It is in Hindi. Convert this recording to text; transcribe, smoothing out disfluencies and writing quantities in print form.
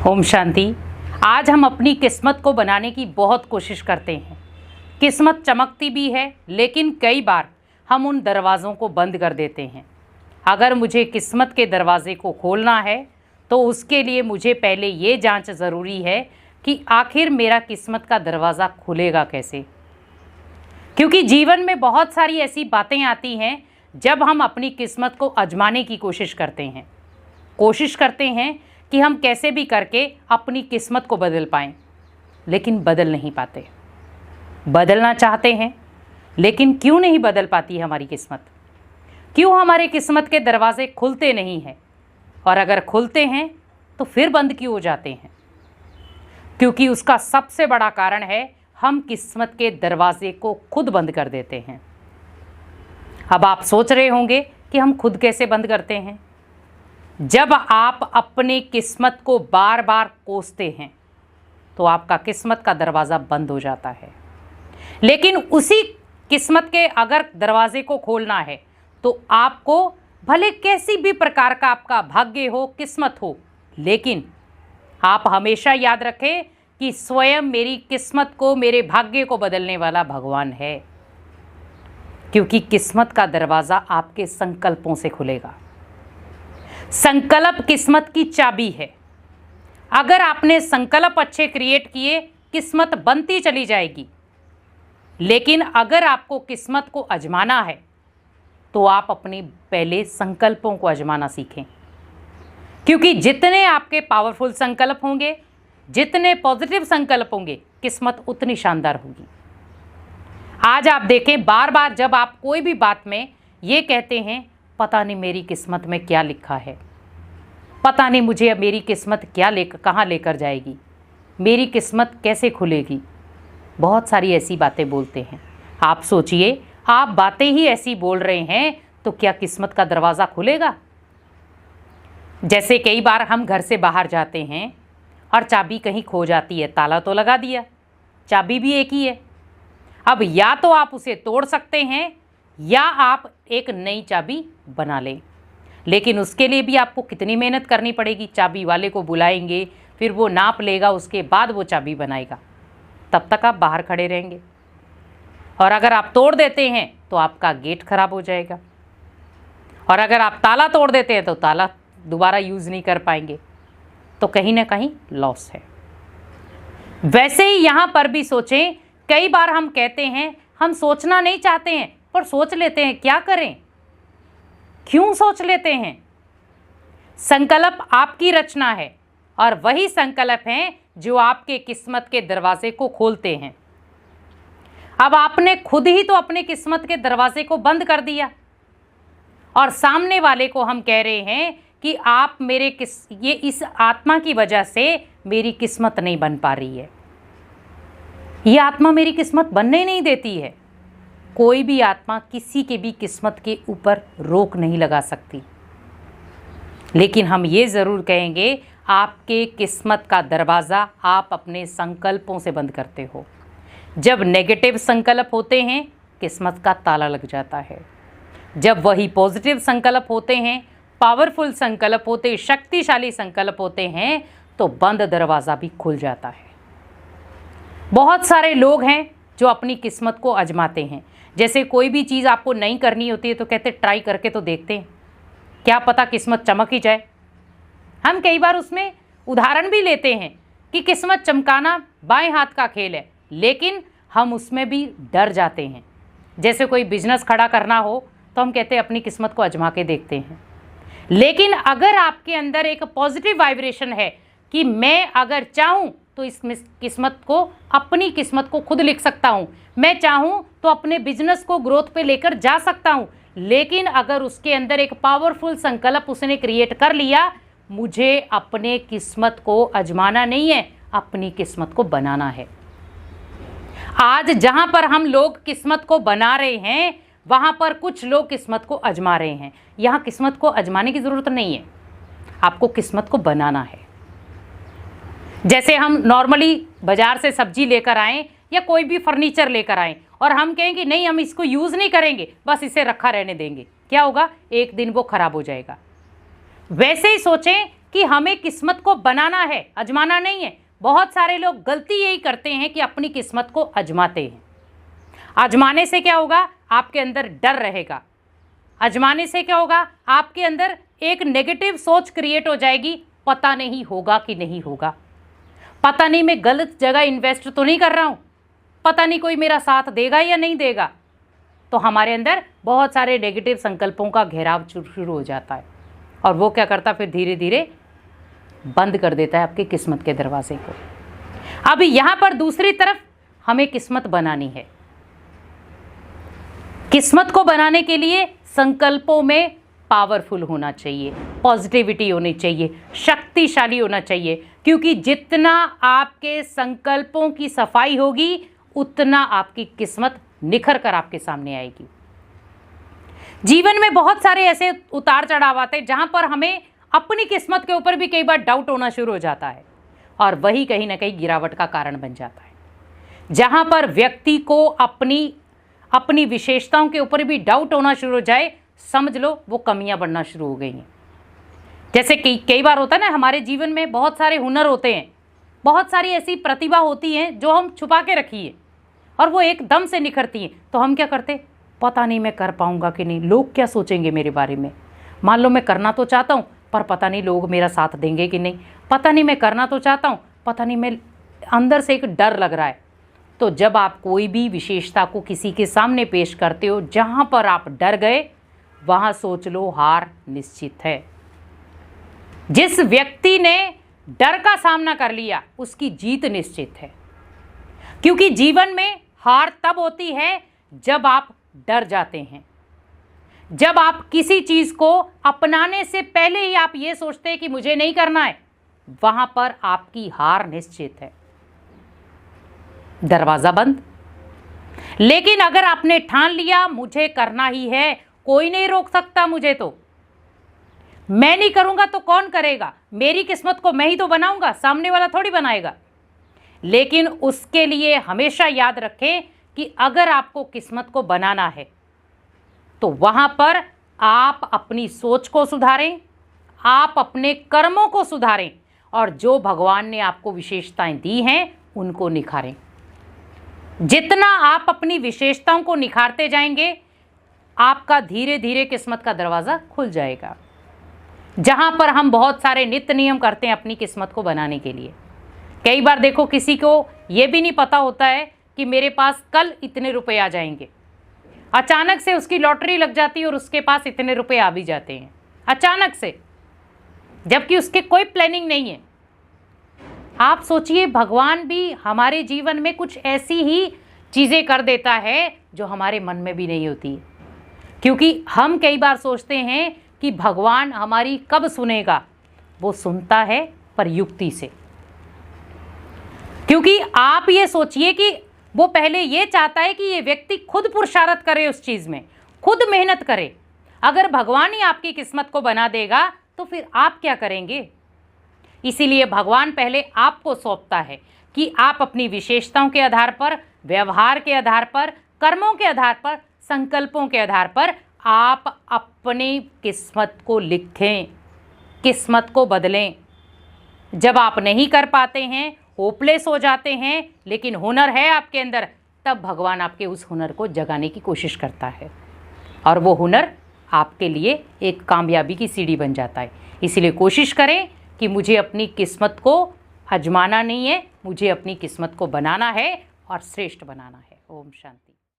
ओम शांति। आज हम अपनी किस्मत को बनाने की बहुत कोशिश करते हैं। किस्मत चमकती भी है, लेकिन कई बार हम उन दरवाज़ों को बंद कर देते हैं। अगर मुझे किस्मत के दरवाजे को खोलना है तो उसके लिए मुझे पहले ये जांच ज़रूरी है कि आखिर मेरा किस्मत का दरवाज़ा खुलेगा कैसे। क्योंकि जीवन में बहुत सारी ऐसी बातें आती हैं जब हम अपनी किस्मत को आजमाने की कोशिश करते हैं कि हम कैसे भी करके अपनी किस्मत को बदल पाएं, लेकिन बदल नहीं पाते। बदलना चाहते हैं, लेकिन क्यों नहीं बदल पाती हमारी किस्मत? क्यों हमारे किस्मत के दरवाजे खुलते नहीं हैं? और अगर खुलते हैं तो फिर बंद क्यों हो जाते हैं? क्योंकि उसका सबसे बड़ा कारण है हम किस्मत के दरवाजे को खुद बंद कर देते हैं। अब आप सोच रहे होंगे कि हम खुद कैसे बंद करते हैं। जब आप अपने किस्मत को बार बार कोसते हैं तो आपका किस्मत का दरवाज़ा बंद हो जाता है। लेकिन उसी किस्मत के अगर दरवाजे को खोलना है तो आपको भले कैसी भी प्रकार का आपका भाग्य हो, किस्मत हो, लेकिन आप हमेशा याद रखें कि स्वयं मेरी किस्मत को, मेरे भाग्य को बदलने वाला भगवान है। क्योंकि किस्मत का दरवाज़ा आपके संकल्पों से खुलेगा। संकल्प किस्मत की चाबी है। अगर आपने संकल्प अच्छे क्रिएट किए, किस्मत बनती चली जाएगी। लेकिन अगर आपको किस्मत को आजमाना है तो आप अपने पहले संकल्पों को आजमाना सीखें। क्योंकि जितने आपके पावरफुल संकल्प होंगे, जितने पॉजिटिव संकल्प होंगे, किस्मत उतनी शानदार होगी। आज आप देखें, बार बार जब आप कोई भी बात में ये कहते हैं, पता नहीं मेरी किस्मत में क्या लिखा है, पता नहीं मुझे अब मेरी किस्मत कहाँ लेकर जाएगी, मेरी किस्मत कैसे खुलेगी, बहुत सारी ऐसी बातें बोलते हैं। आप सोचिए, आप बातें ही ऐसी बोल रहे हैं तो क्या किस्मत का दरवाज़ा खुलेगा? जैसे कई बार हम घर से बाहर जाते हैं और चाबी कहीं खो जाती है, ताला तो लगा दिया, चाबी भी एक ही है। अब या तो आप उसे तोड़ सकते हैं या आप एक नई चाबी बना लें, लेकिन उसके लिए भी आपको कितनी मेहनत करनी पड़ेगी। चाबी वाले को बुलाएंगे, फिर वो नाप लेगा, उसके बाद वो चाबी बनाएगा, तब तक आप बाहर खड़े रहेंगे। और अगर आप तोड़ देते हैं तो आपका गेट खराब हो जाएगा, और अगर आप ताला तोड़ देते हैं तो ताला दोबारा यूज़ नहीं कर पाएंगे, तो कहीं ना कहीं लॉस है। वैसे ही यहाँ पर भी सोचें, कई बार हम कहते हैं हम सोचना नहीं चाहते हैं पर सोच लेते हैं, क्या करें? क्यों सोच लेते हैं? संकल्प आपकी रचना है और वही संकल्प हैं जो आपके किस्मत के दरवाजे को खोलते हैं। अब आपने खुद ही तो अपने किस्मत के दरवाजे को बंद कर दिया और सामने वाले को हम कह रहे हैं कि आप ये इस आत्मा की वजह से मेरी किस्मत नहीं बन पा रही है। ये आत्मा मेरी किस्मत बनने नहीं देती है। कोई भी आत्मा किसी के भी किस्मत के ऊपर रोक नहीं लगा सकती। लेकिन हम ये ज़रूर कहेंगे, आपके किस्मत का दरवाज़ा आप अपने संकल्पों से बंद करते हो। जब नेगेटिव संकल्प होते हैं, किस्मत का ताला लग जाता है। जब वही पॉजिटिव संकल्प होते हैं, पावरफुल संकल्प होते, शक्तिशाली संकल्प होते हैं, तो बंद दरवाज़ा भी खुल जाता है। बहुत सारे लोग हैं जो अपनी किस्मत को आजमाते हैं। जैसे कोई भी चीज़ आपको नहीं करनी होती है तो कहते ट्राई करके तो देखते हैं, क्या पता किस्मत चमक ही जाए। हम कई बार उसमें उदाहरण भी लेते हैं कि किस्मत चमकाना बाएं हाथ का खेल है, लेकिन हम उसमें भी डर जाते हैं। जैसे कोई बिजनेस खड़ा करना हो तो हम कहते हैं अपनी किस्मत को आजमा के देखते हैं। लेकिन अगर आपके अंदर एक पॉजिटिव वाइब्रेशन है कि मैं अगर चाहूँ तो इस किस्मत को, अपनी किस्मत को खुद लिख सकता हूँ, मैं चाहूँ तो अपने बिजनेस को ग्रोथ पे लेकर जा सकता हूँ, लेकिन अगर उसके अंदर एक पावरफुल संकल्प उसने क्रिएट कर लिया, मुझे अपने किस्मत को आजमाना नहीं है, अपनी किस्मत को बनाना है। आज जहाँ पर हम लोग किस्मत को बना रहे हैं, वहाँ पर कुछ लोग किस्मत को आजमा रहे हैं। यहाँ किस्मत को आजमाने की ज़रूरत नहीं है, आपको किस्मत को बनाना है। जैसे हम नॉर्मली बाज़ार से सब्जी लेकर आएँ या कोई भी फर्नीचर लेकर आएँ और हम कहें कि नहीं हम इसको यूज़ नहीं करेंगे, बस इसे रखा रहने देंगे, क्या होगा? एक दिन वो ख़राब हो जाएगा। वैसे ही सोचें कि हमें किस्मत को बनाना है, आजमाना नहीं है। बहुत सारे लोग गलती यही करते हैं कि अपनी किस्मत को आजमाते हैं। आजमाने से क्या होगा, आपके अंदर डर रहेगा। आजमाने से क्या होगा, आपके अंदर एक नेगेटिव सोच क्रिएट हो जाएगी, पता नहीं होगा कि नहीं होगा, पता नहीं मैं गलत जगह इन्वेस्ट तो नहीं कर रहा हूँ, पता नहीं कोई मेरा साथ देगा या नहीं देगा। तो हमारे अंदर बहुत सारे नेगेटिव संकल्पों का घेराव शुरू हो जाता है और वो क्या करता है, फिर धीरे धीरे बंद कर देता है आपकी किस्मत के दरवाजे को। अब यहाँ पर दूसरी तरफ हमें किस्मत बनानी है। किस्मत को बनाने के लिए संकल्पों में पावरफुल होना चाहिए, पॉजिटिविटी होनी चाहिए, शक्तिशाली होना चाहिए, क्योंकि जितना आपके संकल्पों की सफाई होगी उतना आपकी किस्मत निखर कर आपके सामने आएगी। जीवन में बहुत सारे ऐसे उतार चढ़ाव आते हैं जहां पर हमें अपनी किस्मत के ऊपर भी कई बार डाउट होना शुरू हो जाता है और वही कहीं ना कहीं गिरावट का कारण बन जाता है। जहां पर व्यक्ति को अपनी विशेषताओं के ऊपर भी डाउट होना शुरू हो जाए, समझ लो वो कमियां बढ़ना शुरू हो गई हैं। जैसे कई बार होता है ना, हमारे जीवन में बहुत सारे हुनर होते हैं, बहुत सारी ऐसी प्रतिभा होती हैं जो हम छुपा के रखी है और वो एकदम से निखरती हैं। तो हम क्या करते, पता नहीं मैं कर पाऊंगा कि नहीं, लोग क्या सोचेंगे मेरे बारे में। मान लो मैं करना तो चाहता हूँ पर पता नहीं लोग मेरा साथ देंगे कि नहीं, पता नहीं मैं करना तो चाहता हूँ, पता नहीं, मैं अंदर से एक डर लग रहा है। तो जब आप कोई भी विशेषता को किसी के सामने पेश करते हो जहाँ पर आप डर गए, वहाँ सोच लो हार निश्चित है। जिस व्यक्ति ने डर का सामना कर लिया उसकी जीत निश्चित है, क्योंकि जीवन में हार तब होती है जब आप डर जाते हैं, जब आप किसी चीज को अपनाने से पहले ही आप ये सोचते हैं कि मुझे नहीं करना है, वहां पर आपकी हार निश्चित है, दरवाजा बंद। लेकिन अगर आपने ठान लिया मुझे करना ही है, कोई नहीं रोक सकता मुझे, तो मैं नहीं करूंगा तो कौन करेगा, मेरी किस्मत को मैं ही तो बनाऊंगा, सामने वाला थोड़ी बनाएगा। लेकिन उसके लिए हमेशा याद रखें कि अगर आपको किस्मत को बनाना है तो वहां पर आप अपनी सोच को सुधारें, आप अपने कर्मों को सुधारें और जो भगवान ने आपको विशेषताएं दी हैं उनको निखारें। जितना आप अपनी विशेषताओं को निखारते जाएंगे, आपका धीरे धीरे किस्मत का दरवाज़ा खुल जाएगा। जहां पर हम बहुत सारे नित्य नियम करते हैं अपनी किस्मत को बनाने के लिए, कई बार देखो किसी को यह भी नहीं पता होता है कि मेरे पास कल इतने रुपए आ जाएंगे, अचानक से उसकी लॉटरी लग जाती है और उसके पास इतने रुपए आ भी जाते हैं अचानक से, जबकि उसके कोई प्लानिंग नहीं है। आप सोचिए, भगवान भी हमारे जीवन में कुछ ऐसी ही चीज़ें कर देता है जो हमारे मन में भी नहीं होती है, क्योंकि हम कई बार सोचते हैं कि भगवान हमारी कब सुनेगा। वो सुनता है पर युक्ति से, क्योंकि आप ये सोचिए कि वो पहले ये चाहता है कि ये व्यक्ति खुद पुरुषार्थ करे, उस चीज़ में खुद मेहनत करे। अगर भगवान ही आपकी किस्मत को बना देगा तो फिर आप क्या करेंगे। इसीलिए भगवान पहले आपको सौंपता है कि आप अपनी विशेषताओं के आधार पर, व्यवहार के आधार पर, कर्मों के आधार पर, संकल्पों के आधार पर आप अपनी किस्मत को लिखें, किस्मत को बदलें। जब आप नहीं कर पाते हैं, होपलेस हो जाते हैं, लेकिन हुनर है आपके अंदर, तब भगवान आपके उस हुनर को जगाने की कोशिश करता है और वो हुनर आपके लिए एक कामयाबी की सीढ़ी बन जाता है। इसीलिए कोशिश करें कि मुझे अपनी किस्मत को आजमाना नहीं है, मुझे अपनी किस्मत को बनाना है और श्रेष्ठ बनाना है। ओम शांति।